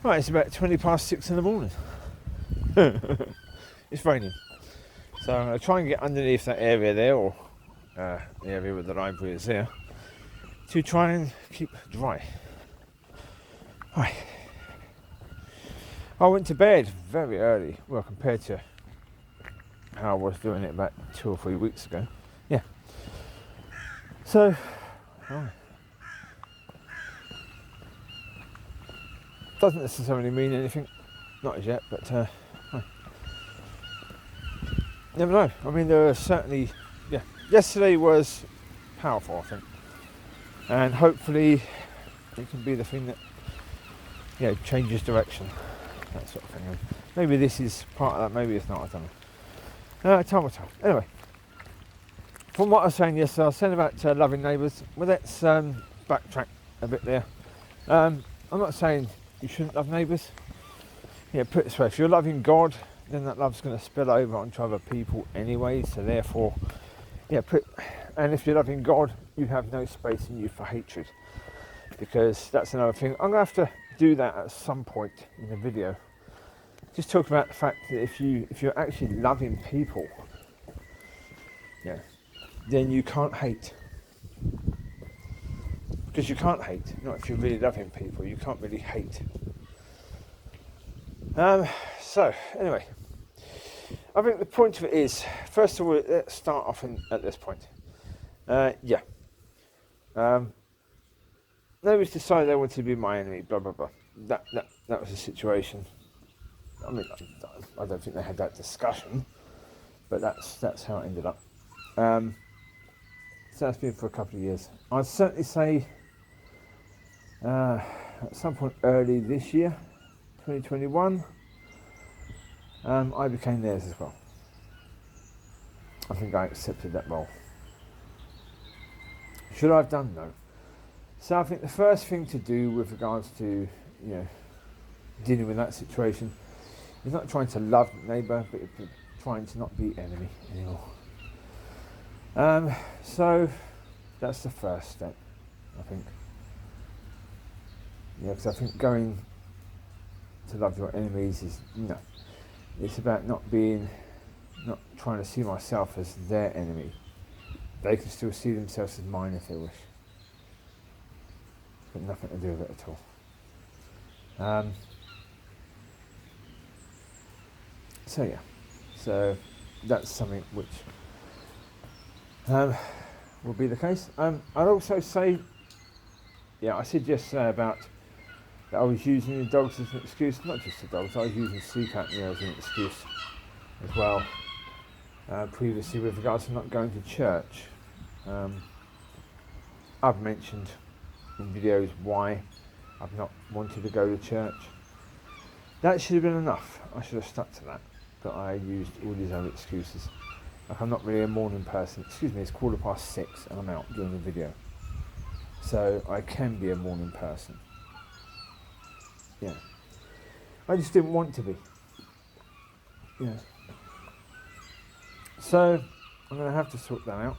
Right, it's about 6:20 in the morning. It's raining. So I'm going to try and get underneath that area there, or the area where the library is there, to try and keep dry. Right. I went to bed very early, well, compared to how I was doing it about 2 or 3 weeks ago. Yeah. So, doesn't necessarily mean anything, not as yet, but never know. I mean, there are certainly, yesterday was powerful, I think, and hopefully it can be the thing that changes direction, that sort of thing. And maybe this is part of that, maybe it's not, I don't know. Time will tell. Anyway, from what I was saying yesterday, I was saying about loving neighbours. Well, let's backtrack a bit there. I'm not saying you shouldn't love neighbours. Put it this way, if you're loving God, then that love's going to spill over onto other people anyway, so therefore, and if you're loving God, you have no space in you for hatred, because that's another thing. I'm going to have to do that at some point in the video. Just talk about the fact that if you're actually loving people, then you can't hate. Because you can't hate, not if you're really loving people, you can't really hate. So, anyway, I think the point of it is, first of all, let's start off at this point. Nobody's decided they wanted to be my enemy, blah, blah, blah. That was the situation. I mean, I don't think they had that discussion, but that's how it ended up. So that's been for a couple of years. I'd certainly say at some point early this year, 2021, I became theirs as well. I think I accepted that role. Should I have done? No. So I think the first thing to do with regards to dealing with that situation is not trying to love the neighbour, but trying to not be enemy anymore. So that's the first step, I think. Because I think going to love your enemies is, it's about not trying to see myself as their enemy. They can still see themselves as mine if they wish. It's got nothing to do with it at all. So that's something which will be the case. I'd also say, I said yesterday about that I was using the dogs as an excuse, not just the dogs, I was using sleep apnea as an excuse as well. Previously, with regards to not going to church, I've mentioned in videos why I've not wanted to go to church. That should have been enough. I should have stuck to that, but I used all these other excuses. Like, I'm not really a morning person. Excuse me, it's 6:15 and I'm out doing a video, so I can be a morning person. I just didn't want to be. So I'm going to have to sort that out.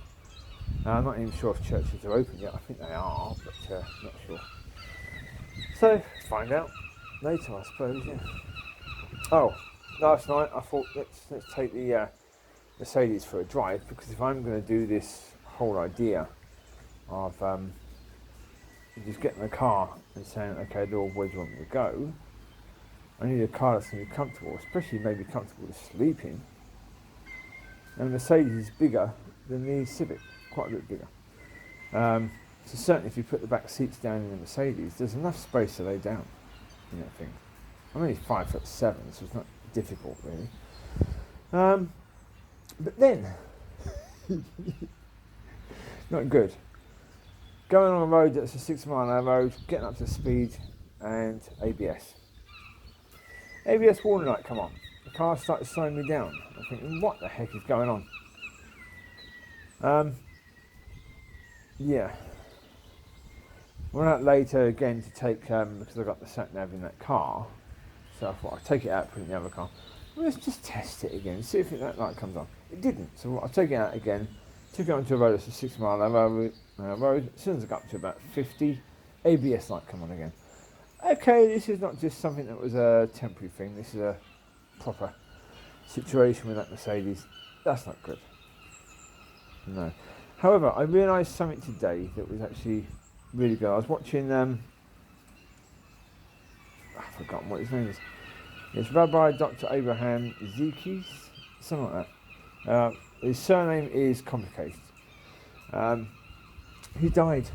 I'm not even sure if churches are open yet. I think they are, but not sure. So find out later, I suppose. Oh, last night I thought let's take the Mercedes for a drive, because if I'm going to do this whole idea of just getting in the car and saying, okay, Lord, where do you want me to go? I need a car that's going to be comfortable, especially maybe comfortable to sleep in. And the Mercedes is bigger than the Civic, quite a bit bigger. So certainly if you put the back seats down in the Mercedes, there's enough space to lay down in that thing. I'm only 5'7", so it's not difficult really. But then, not good. Going on a road that's a 6 mile an hour road, getting up to speed, and ABS. ABS warning light come on. The car started slowing me down. I'm thinking, what the heck is going on? Went out later again to take, because I got the sat nav in that car, so I thought I'd take it out, put it in the other car. Well, let's just test it again, see if that light comes on. It didn't, so I'll take it out again, took it onto a road that's a 6 mile an hour road. As soon as I got up to about 50, ABS light come on again. okay, this is not just something that was a temporary thing. This is a proper situation with that Mercedes. That's not good. No. However, I realised something today that was actually really good. I was watching, I've forgotten what his name is. It's Rabbi Dr Abraham J, something like that. His surname is complicated. He died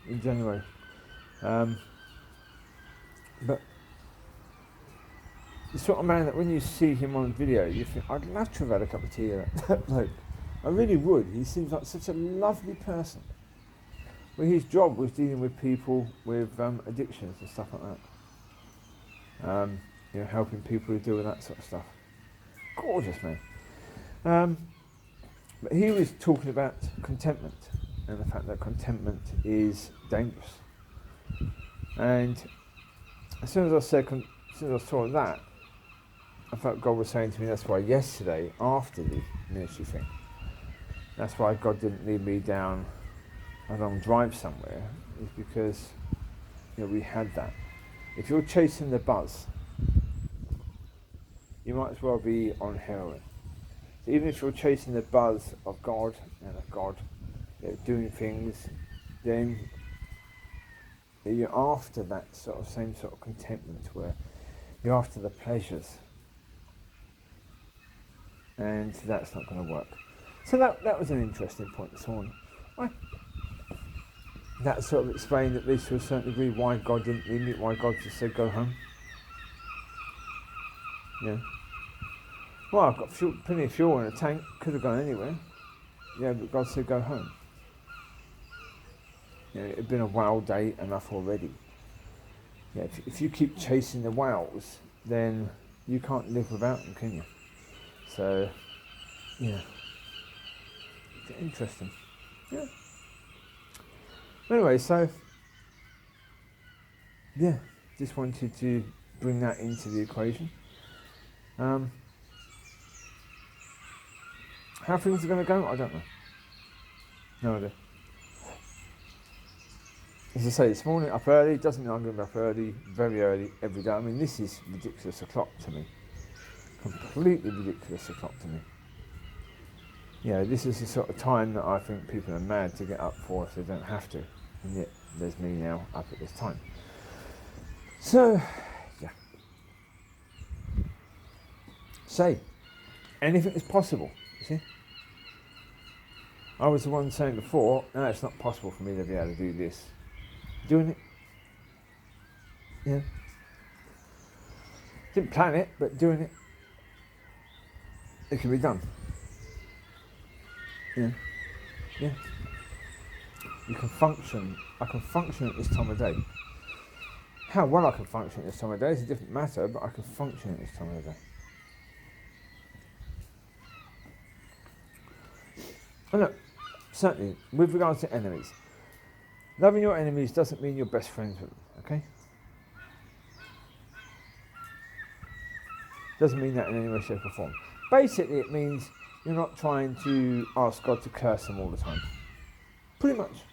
in January. But the sort of man that when you see him on video, you think, I'd love to have had a cup of tea with that bloke. I really would. He seems like such a lovely person. Well, his job was dealing with people with addictions and stuff like that. Helping people who deal with that sort of stuff. Gorgeous man. But he was talking about contentment and the fact that contentment is dangerous. And as soon as I saw that, I felt God was saying to me, that's why yesterday, after the ministry thing, that's why God didn't lead me down a long drive somewhere, is because we had that. If you're chasing the buzz, you might as well be on heroin. So even if you're chasing the buzz of God and of God doing things, then you're after that same sort of contentment where you're after the pleasures, and that's not going to work. So that was an interesting point this morning. That sort of explained, at least to a certain degree, why God didn't leave me, why God just said go home. Yeah. Well, I've got plenty of fuel in a tank, could have gone anywhere. Yeah, but God said go home. It had been a wild day enough already. Yeah, if you keep chasing the wows, then you can't live without them, can you? So, yeah. Interesting. Yeah. Anyway, so, yeah, just wanted to bring that into the equation. How things are going to go, I don't know. No idea. As I say, this morning up early, doesn't mean I'm going to be up early, very early, every day. I mean, this is ridiculous o'clock to me. Completely ridiculous o'clock to me. This is the sort of time that I think people are mad to get up for if they don't have to. And yet, there's me now up at this time. So, yeah. Say, anything is possible, you see? I was the one saying before, no, it's not possible for me to be able to do this. Doing it. Yeah. Didn't plan it, but doing it. It can be done. Yeah. Yeah. You can function. I can function at this time of day. How well I can function at this time of day is a different matter, but I can function at this time of day. And look, certainly, with regards to enemies, loving your enemies doesn't mean you're best friends with them, okay? Doesn't mean that in any way, shape or form. Basically, it means you're not trying to ask God to curse them all the time. Pretty much.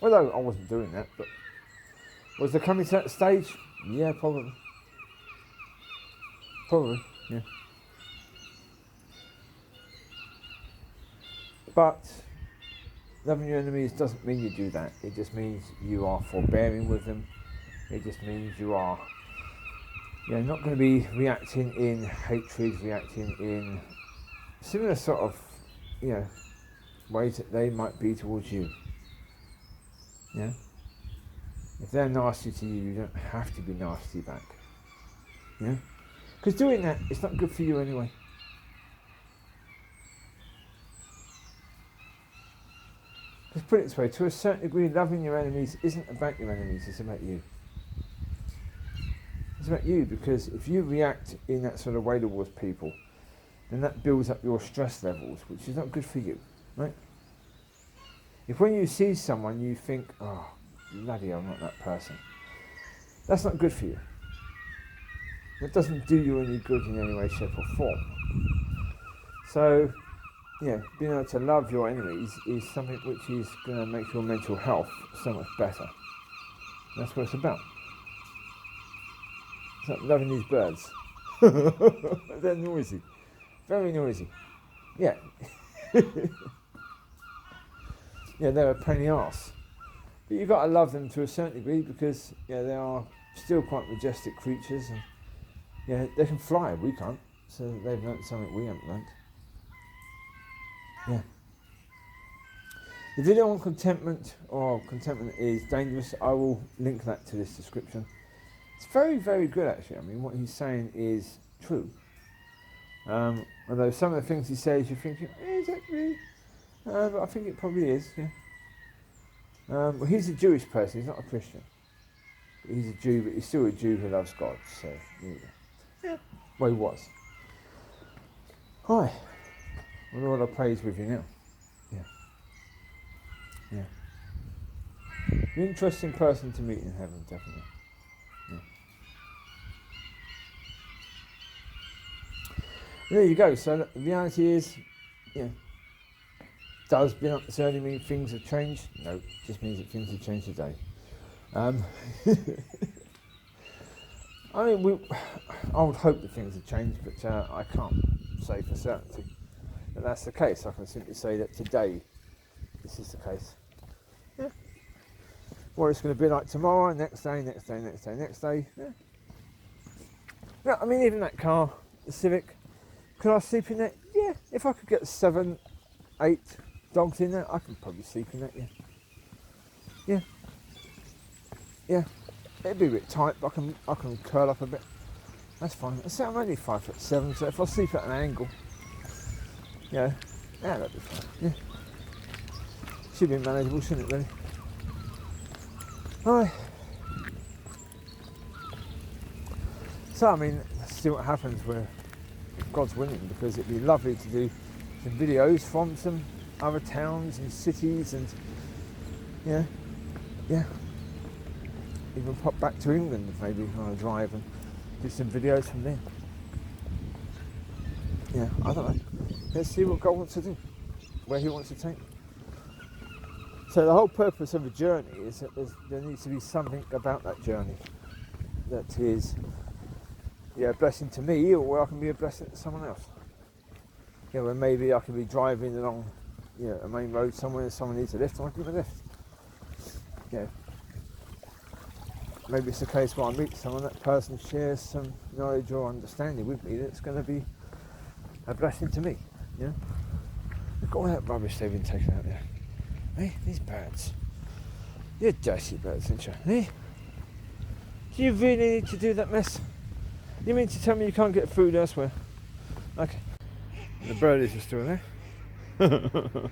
Although I wasn't doing that, but was there coming to that stage? Yeah, probably. Probably, yeah. But loving your enemies doesn't mean you do that. It just means you are forbearing with them. It just means you are not going to be reacting in hatred, reacting in similar sort of, ways that they might be towards you. Yeah? If they're nasty to you, you don't have to be nasty back. Yeah? Because doing that, it's not good for you anyway. Let's put it this way, to a certain degree, loving your enemies isn't about your enemies, it's about you. It's about you, because if you react in that sort of way towards people, then that builds up your stress levels, which is not good for you, right? If when you see someone you think, oh, bloody hell, I'm not that person, that's not good for you. That doesn't do you any good in any way, shape or form. So, being able to love your enemies is something which is going to make your mental health so much better. That's what it's about. It's like loving these birds. They're noisy. Very noisy. Yeah. Yeah, they're a pain in the arse. But you've got to love them to a certain degree because they are still quite majestic creatures, and they can fly, we can't. So they've learnt something we haven't learnt. Yeah. The video on contentment, or contentment is dangerous, I will link that to this description. It's very, very good actually. I mean, what he's saying is true. Although some of the things he says you're thinking, is that really? But I think it probably is, yeah. Well, he's a Jewish person, he's not a Christian. He's a Jew, but he's still a Jew who loves God, so yeah. Well, he was. Hi. Well, Lord, I praise with you now. Yeah. An interesting person to meet in heaven, definitely. Yeah. There you go. So the reality is, does being up this early mean things have changed? No, it just means that things have changed today. I mean, I would hope that things have changed, but I can't say for certainty that that's the case. I can simply say that today, this is the case. Yeah. What it's going to be like tomorrow, next day. Yeah, I mean, even that car, the Civic, could I sleep in that? Yeah, if I could get 7, 8 dogs in there, I could probably sleep in that, yeah. Yeah, it'd be a bit tight, but I can curl up a bit. That's fine. So I'm only 5'7", so if I sleep at an angle, yeah, that'd be fine. Yeah, should be manageable, shouldn't it? Really. Right. So I mean, let's see what happens where God's willing, because it'd be lovely to do some videos from some other towns and cities, and yeah. Even pop back to England maybe on a drive and do some videos from there. Yeah, I don't know. Let's see what God wants to do, where he wants to take me. So the whole purpose of a journey is that there needs to be something about that journey that is a blessing to me, or where I can be a blessing to someone else. Where maybe I can be driving along a main road somewhere and someone needs a lift, and I give them a lift. Maybe it's a case where I meet someone, that person shares some knowledge or understanding with me that's going to be a blessing to me. Look at all that rubbish they've been taking out there. Hey, these birds. You're dirty birds, aren't you? Hey? Do you really need to do that mess? You mean to tell me you can't get food elsewhere? Okay. The birdies are still there. Well,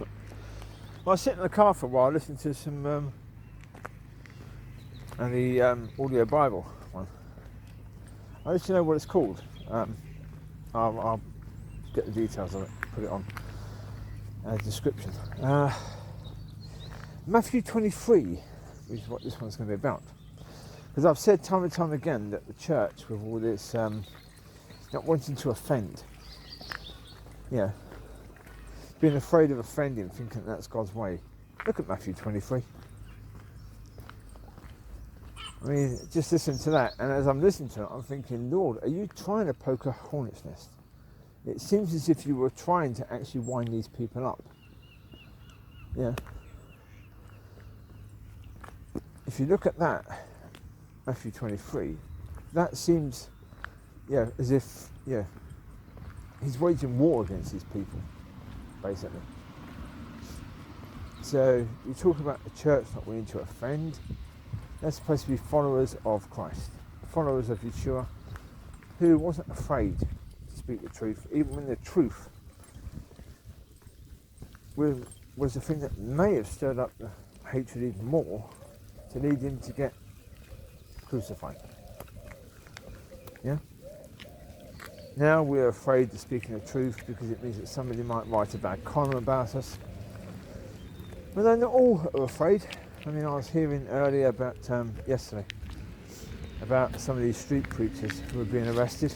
I was sitting in the car for a while listening to some and the audio Bible one. I'll let you know what it's called. I'll get the details of it, put it on description. Matthew 23 is what this one's going to be about. Because I've said time and time again that the church, with all this not wanting to offend, being afraid of offending, thinking that's God's way. Look at Matthew 23. I mean, just listen to that, and as I'm listening to it, I'm thinking, Lord, are you trying to poke a hornet's nest? It seems as if you were trying to actually wind these people up. Yeah. If you look at that, Matthew 23, that seems, as if, he's waging war against these people, basically. So, you talk about the church not willing to offend. They're supposed to be followers of Christ, followers of Yeshua, who wasn't afraid to speak the truth, even when the truth was the thing that may have stirred up the hatred even more to lead him to get crucified. Yeah? Now we're afraid to speak the truth because it means that somebody might write a bad column about us. But they're not all are afraid. I mean, I was hearing earlier about, yesterday, about some of these street preachers who are being arrested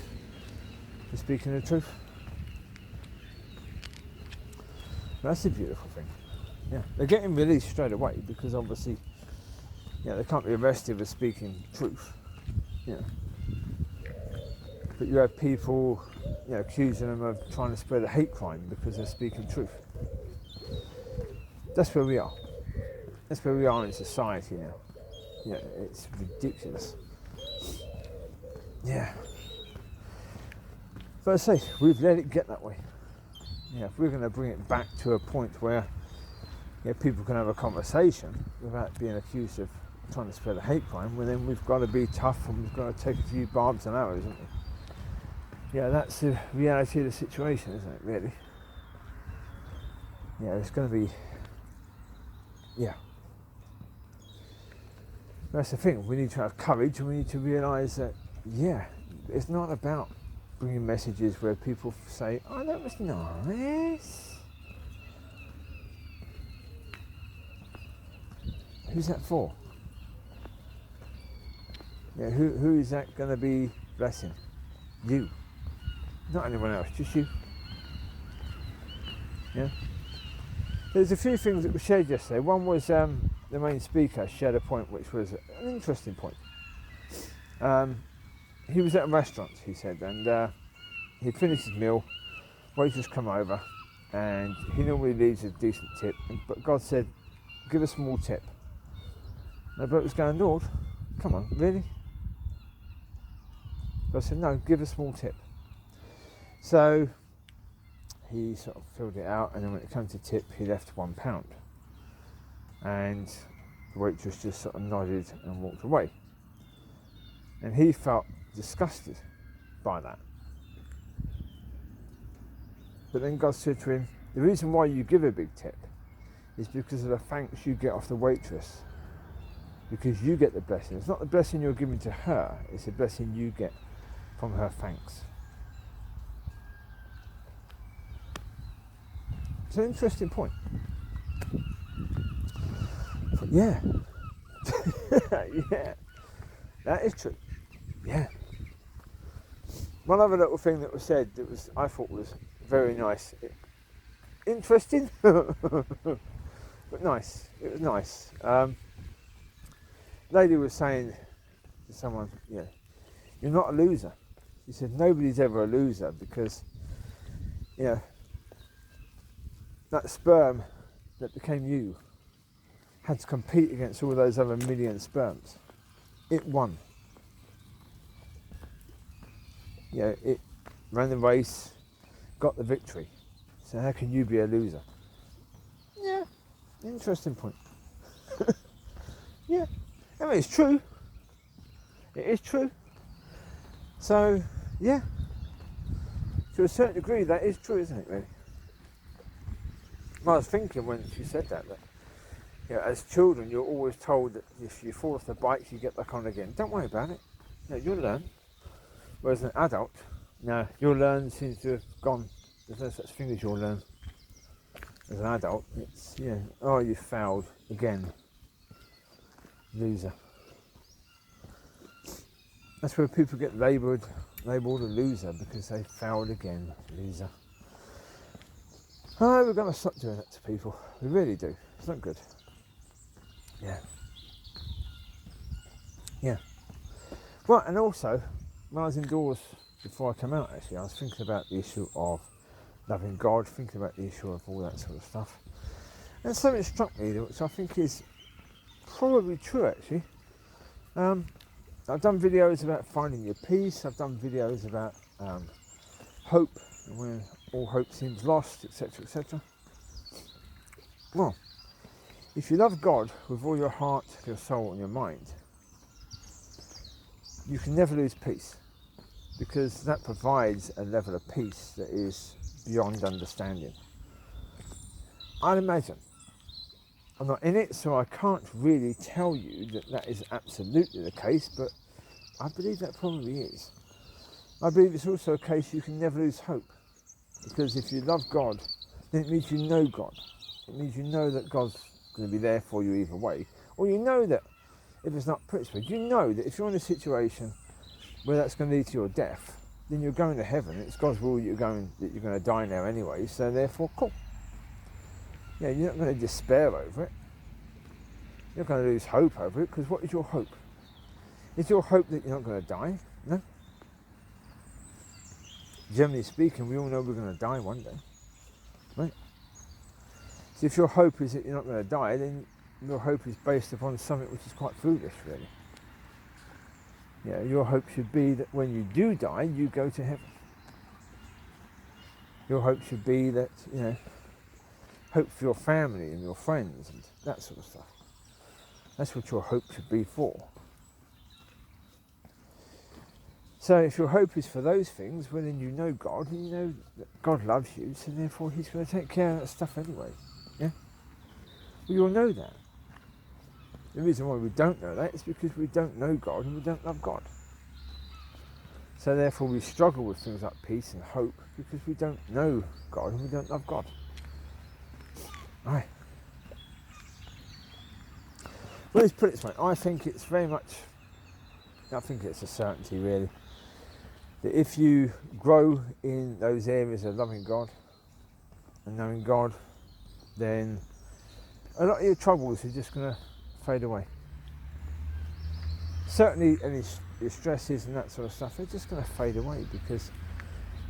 for speaking the truth. That's a beautiful thing. Yeah, they're getting released straight away because obviously, they can't be arrested for speaking truth. You know. But you have people, accusing them of trying to spread a hate crime because they're speaking truth. That's where we are. That's where we are in society now. It's ridiculous. Yeah. But I say, we've let it get that way. If we're going to bring it back to a point where people can have a conversation without being accused of trying to spread a hate crime, well then we've got to be tough and we've got to take a few barbs and arrows, haven't we? That's the reality of the situation, isn't it, really? It's going to be... That's the thing, we need to have courage and we need to realise that, it's not about bringing messages where people say, oh, that was nice. Who's that for? Who is that going to be blessing? You. Not anyone else, just you. There's a few things that were shared yesterday. One was the main speaker shared a point which was an interesting point. He was at a restaurant, he said, and he'd finished his meal, waitress come over, and he normally leaves a decent tip, but God said, give a small tip. And the bloke was going, Lord, come on, really? God said, no, give a small tip. So he sort of filled it out, and then when it came to tip, he left £1. And the waitress just sort of nodded and walked away. And he felt disgusted by that. But then God said to him, the reason why you give a big tip is because of the thanks you get off the waitress. Because you get the blessing. It's not the blessing you're giving to her, it's the blessing you get from her thanks. It's an interesting point. But yeah, that is true. Yeah. One other little thing that was said that I thought was very nice, interesting, but nice. It was nice. Lady was saying to someone, you're not a loser. She said nobody's ever a loser because, that sperm that became you had to compete against all those other million sperms. It won. It ran the race, got the victory. So how can you be a loser? Yeah, interesting point. Yeah, I mean it's true. It is true. So, yeah, to a certain degree that is true, isn't it, really? I was thinking when she said that as children you're always told that if you fall off the bike you get back on again. Don't worry about it. You'll learn. Whereas an adult, no, your learn seems to have gone. There's no such thing as your learn. As an adult, it's, oh, you failed again. Loser. That's where people get labelled a loser because they failed again. Loser. Oh, we're going to stop doing that to people. We really do. It's not good. Yeah. Right, and also, when I was indoors before I came out, actually, I was thinking about the issue of loving God, thinking about the issue of all that sort of stuff. And something struck me, which I think is probably true, actually. I've done videos about finding your peace. I've done videos about hope, and when all hope seems lost, etc., etc. Well, if you love God with all your heart, your soul, and your mind, you can never lose peace, because that provides a level of peace that is beyond understanding. I'd imagine. I'm not in it, so I can't really tell you that that is absolutely the case, but I believe that probably is. I believe it's also a case you can never lose hope, because if you love God, then it means you know God. It means you know that God's going to be there for you either way, or you know that if it's not Pittsburgh, you know that if you're in a situation where that's going to lead to your death, then you're going to heaven. It's God's will that you're going to die now anyway, so therefore, cool. You're not going to despair over it. You're not going to lose hope over it, because what is your hope? Is your hope that you're not going to die? No. Generally speaking, we all know we're going to die one day, right? So if your hope is that you're not going to die, then your hope is based upon something which is quite foolish, really. Yeah, your hope should be that when you do die, you go to heaven. Your hope should be that, hope for your family and your friends and that sort of stuff. That's what your hope should be for. So if your hope is for those things, well then you know God, and you know that God loves you, so therefore he's going to take care of that stuff anyway. Yeah? We all know that. The reason why we don't know that is because we don't know God and we don't love God. So therefore we struggle with things like peace and hope because we don't know God and we don't love God. Right. Well, let's put it this way. I think it's a certainty really, that if you grow in those areas of loving God and knowing God, then a lot of your troubles are just going to fade away. Certainly any your stresses and that sort of stuff, they're just going to fade away because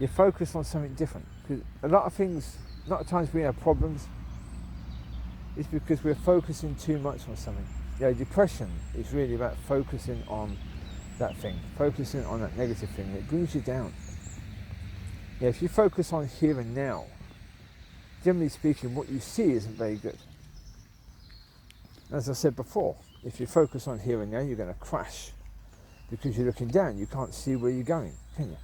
you're focused on something different. Because a lot of times we have problems is because we're focusing too much on something. Depression is really about focusing on that thing, focusing on that negative thing. It brings you down. If you focus on here and now, generally speaking, what you see isn't very good. As I said before, if you focus on here and now, you're going to crash because you're looking down. You can't see where you're going, can you?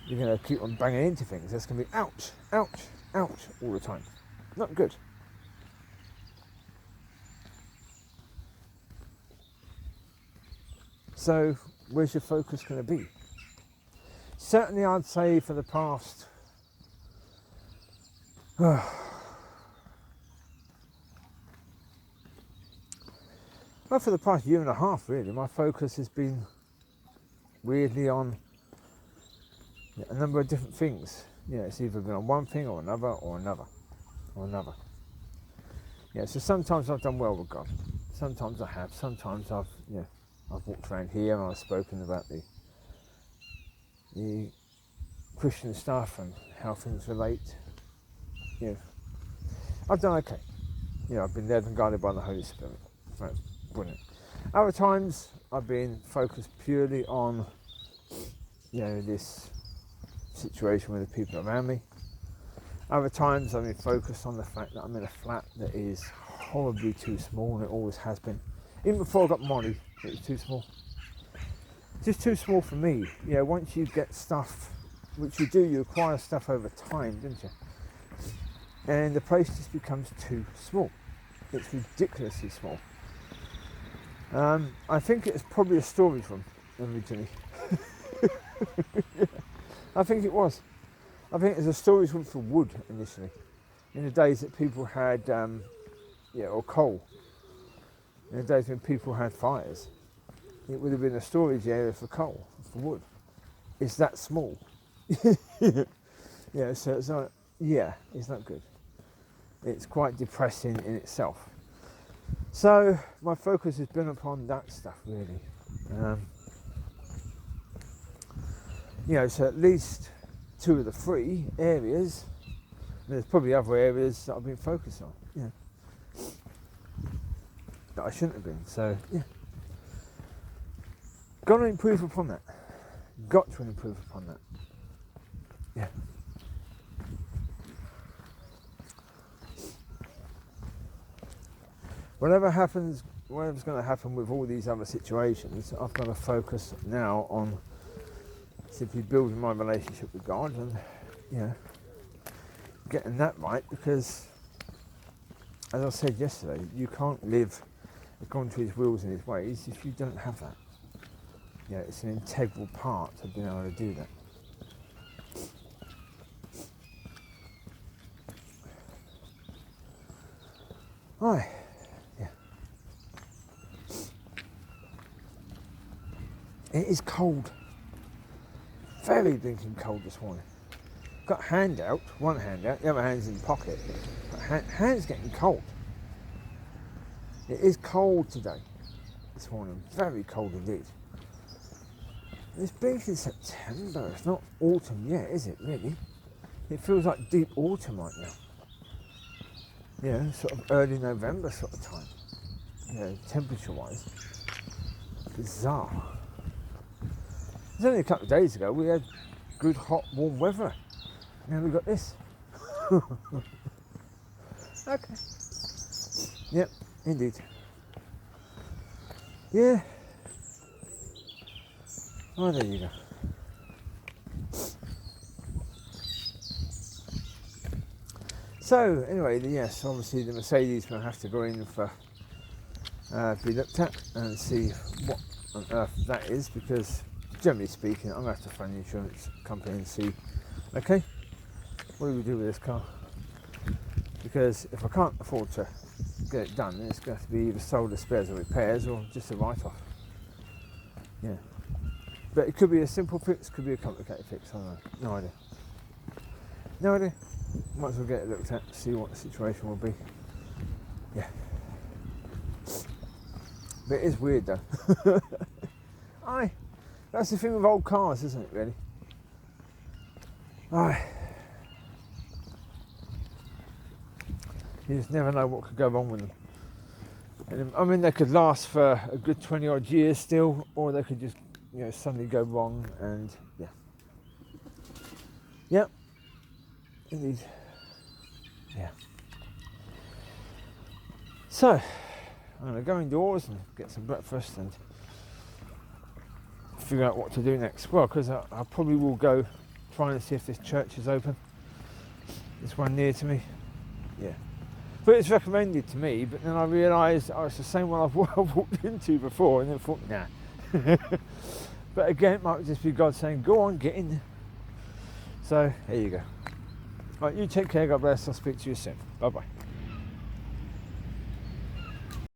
You're going to keep on banging into things. That's going to be ouch, ouch, ouch all the time. Not good. So, where's your focus going to be? Certainly, I'd say for the past for the past year and a half, really, my focus has been weirdly on a number of different things. It's either been on one thing or another or another or another. So sometimes I've done well with God. Sometimes I have. Sometimes I've walked around here and I've spoken about the Christian stuff and how things relate. I've done okay. I've been led and guided by the Holy Spirit. That's brilliant. Other times I've been focused purely on this situation with the people around me. Other times I've been focused on the fact that I'm in a flat that is horribly too small, and it always has been. Even before I got Mollie, it was too small. Just too small for me. Once you get stuff, which you do, you acquire stuff over time, don't you? And the place just becomes too small. It's ridiculously small. I think it's probably a storage room originally. I think it was. I think it was a storage room for wood initially, in the days that people had, or coal. In the days when people had fires, it would have been a storage area for coal, for wood. It's that small. So it's not. It's not good. It's quite depressing in itself. So my focus has been upon that stuff really. So at least 2 of the 3 areas, there's probably other areas that I've been focused on, that I shouldn't have been. So got to improve upon that. Got to improve upon that. Whatever's going to happen with all these other situations, I've got to focus now on simply building my relationship with God and, getting that right, because, as I said yesterday, you can't live according to his wills and his ways if you don't have that. It's an integral part of being able to do that. Right. It is cold. Very blinking cold this morning. Got one hand out, the other hand's in the pocket. But hand's getting cold. It is cold today, this morning, very cold indeed. It's been in September, it's not autumn yet, is it really? It feels like deep autumn right now. Yeah, sort of early November sort of time. Yeah, temperature wise. Bizarre. It's only a couple of days ago we had good hot warm weather. Now we've got this. Okay. Yep, indeed. Yeah. Oh, there you go. So, anyway, yes, obviously the Mercedes will have to go in for be looked at and see what on earth that is, because generally speaking, I'm going to have to phone the insurance company and see, okay, what do we do with this car? Because if I can't afford to get it done, then it's going to have to be either sold as spares or repairs or just a write-off. Yeah. But it could be a simple fix, could be a complicated fix, I don't know. No idea. No idea. Might as well get it looked at, see what the situation will be. Yeah. But it is weird though. Aye. That's the thing with old cars, isn't it, really? Aye. You just never know what could go wrong with them. And, I mean, they could last for a good 20 odd years still, or they could just, suddenly go wrong, and yeah. Yep. Indeed. Yeah. So, I'm going to go indoors and get some breakfast and figure out what to do next. Well, because I probably will go try and see if this church is open. This one near to me. Yeah. But it's recommended to me, but then I realised it's the same one I've walked into before, and then thought, nah. But again, it might just be God saying, go on, get in. So, there you go. Right, you take care, God bless, I'll speak to you soon. Bye-bye.